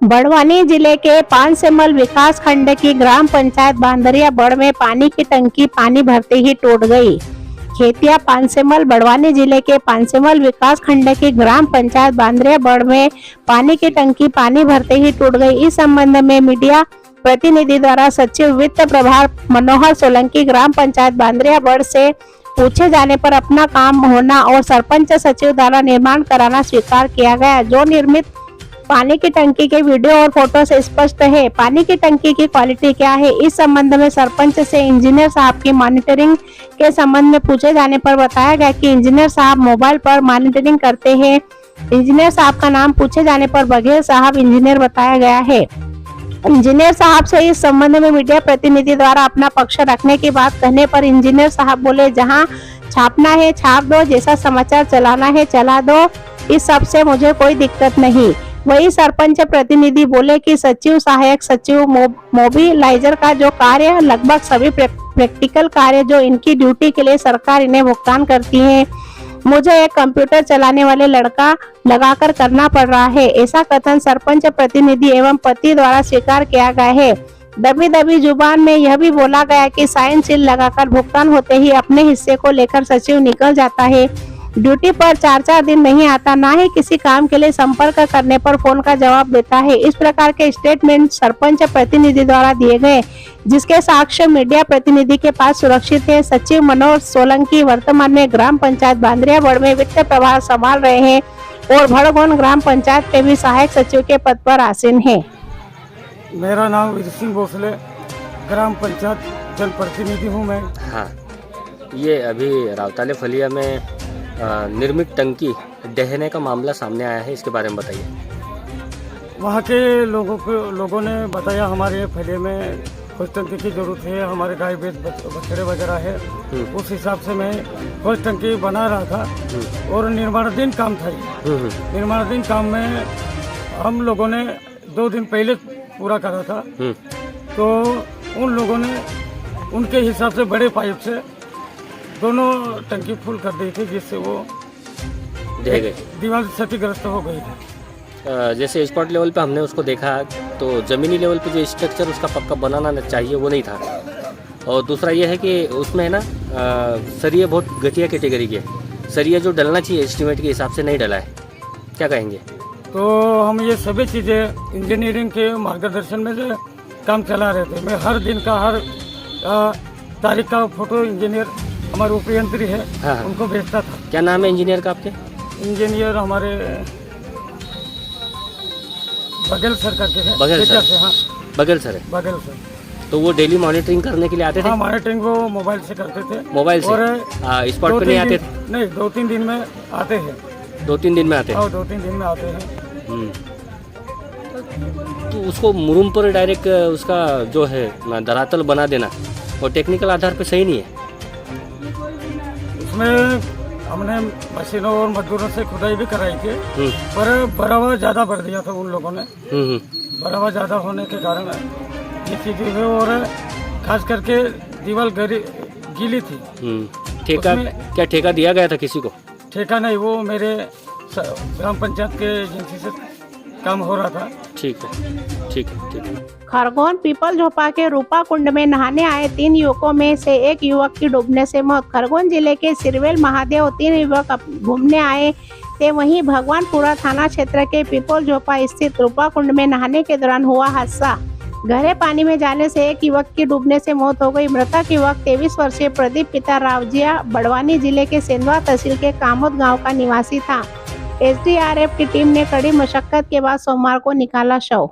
बड़वानी जिले के पानसेमल विकास खंड की ग्राम पंचायत बांदरिया बड़ में पानी की टंकी पानी भरते ही टूट गई। खेतिया पानसेमल बड़वानी जिले के पानसेमल विकास खंड की ग्राम पंचायत बांदरिया बड़ में पानी की टंकी पानी भरते ही टूट गई। इस संबंध में मीडिया प्रतिनिधि द्वारा सचिव वित्त प्रभार मनोहर सोलंकी ग्राम पंचायत बांदरिया बड़ से पूछे जाने पर अपना काम होना और सरपंच सचिव द्वारा निर्माण कराना स्वीकार किया गया। जो निर्मित पानी की टंकी के वीडियो और फोटो से स्पष्ट है। पानी की टंकी की क्वालिटी क्या है, इस संबंध में सरपंच से इंजीनियर साहब की मॉनिटरिंग के संबंध में पूछे जाने पर बताया गया कि इंजीनियर साहब मोबाइल पर मॉनिटरिंग करते हैं। इंजीनियर साहब का नाम पूछे जाने पर बघेल साहब इंजीनियर बताया गया है। इंजीनियर साहब से इस संबंध में मीडिया प्रतिनिधि द्वारा अपना पक्ष रखने की बात कहने पर इंजीनियर साहब बोले, जहां छापना है छाप दो, जैसा समाचार चलाना है चला दो, इस सब से मुझे कोई दिक्कत नहीं। वही सरपंच प्रतिनिधि बोले कि सचिव, सहायक सचिव, मोबिलाइजर का जो कार्य, लगभग सभी प्रैक्टिकल कार्य जो इनकी ड्यूटी के लिए सरकार इन्हें भुगतान करती है, मुझे एक कंप्यूटर चलाने वाले लड़का लगाकर करना पड़ रहा है। ऐसा कथन सरपंच प्रतिनिधि एवं पति द्वारा स्वीकार किया गया है। दबी दबी जुबान में यह भी बोला गया कि साइन सील लगाकर भुगतान होते ही अपने हिस्से को लेकर सचिव निकल जाता है। ड्यूटी पर 4-4 दिन नहीं आता, ना ही किसी काम के लिए संपर्क करने पर फोन का जवाब देता है। इस प्रकार के स्टेटमेंट सरपंच प्रतिनिधि द्वारा दिए गए, जिसके साक्ष्य मीडिया प्रतिनिधि के पास सुरक्षित है। सचिव मनोहर सोलंकी वर्तमान में ग्राम पंचायत बांदरिया बड़ में वित्त प्रभार संभाल रहे हैं और भड़गोन ग्राम पंचायत में भी सहायक सचिव के पद पर आसीन है। मेरा नाम वीर सिंह भोसले, ग्राम पंचायत जनप्रतिनिधि हूँ मैं। हाँ, ये अभी रावताले फलिया में निर्मित टंकी ढहने का मामला सामने आया है, इसके बारे में बताइए। वहाँ के लोगों ने बताया हमारे फलिया में कुछ टंकी की जरूरत है, हमारे गाय भैंस बछड़े वगैरह है, उस हिसाब से मैं कुछ टंकी बना रहा था और निर्माणाधीन काम था। निर्माणाधीन काम में हम लोगों ने 2 दिन पहले पूरा करा था, तो उन लोगों ने उनके हिसाब से बड़े पाइप से दोनों टंकी फुल कर दी थी, जिससे वो दीवार क्षतिग्रस्त हो गई थी। जैसे स्पॉट लेवल पे हमने उसको देखा तो ज़मीनी लेवल पे जो स्ट्रक्चर उसका पक्का बनाना चाहिए वो नहीं था, और दूसरा ये है कि उसमें है ना सरिया बहुत घटिया कैटेगरी के सरिया जो डलना चाहिए एस्टीमेट के हिसाब से नहीं डला है, क्या कहेंगे? तो हम ये सभी चीज़ें इंजीनियरिंग के मार्गदर्शन में जो काम चला रहे थे। मैं हर दिन का हर तारीख का फोटो इंजीनियर हमारे उपयंत्री है, हाँ, उनको भेजता था। क्या नाम है इंजीनियर का आपके? इंजीनियर हमारे बघेल सर करके हैं। बघेल सर से? हाँ, बघेल सर है। बघेल सर। तो वो डेली मॉनिटरिंग करने के लिए आते थे? हाँ, मॉनिटरिंग वो मोबाइल से करते थे। मोबाइल से? और स्पॉट पे नहीं आते थे? नहीं, 2-3 दिन में आते हैं। 2-3 दिन में आते हैं? 2-3 दिन में आते हैं। तो उसको मुरुम पर डायरेक्ट उसका जो है धरातल बना देना और टेक्निकल आधार पे सही नहीं है। उसमें हमने मशीनों और मजदूरों से खुदाई भी कराई थी, पर बढ़ावा ज़्यादा भर दिया था उन लोगों ने। बढ़ावा ज़्यादा होने के कारण ये चीज़ें हुई, और खास करके दीवार गीली थी। ठेका क्या ठेका दिया गया था किसी को? ठेका नहीं, वो मेरे ग्राम पंचायत के एजेंसी से काम हो रहा था। ठीक है, ठीक है, ठीक है। खरगोन पीपल झोपा के रूपा कुंड में नहाने आए 3 युवकों में से एक युवक की डूबने से मौत। खरगोन जिले के सिरवेल महादेव 3 युवक घूमने आए थे, वहीं भगवानपुरा थाना क्षेत्र के पीपल झोपा स्थित रूपा कुंड में नहाने के दौरान हुआ हादसा। गहरे पानी में जाने से एक युवक की डूबने से मौत हो गई। मृतक युवक 23 वर्षीय प्रदीप पिता रावजिया बड़वानी जिले के सेंधवा तहसील के कामोद गाँव का निवासी था। SDRF की टीम ने कड़ी मशक्कत के बाद सोमवार को निकाला शव।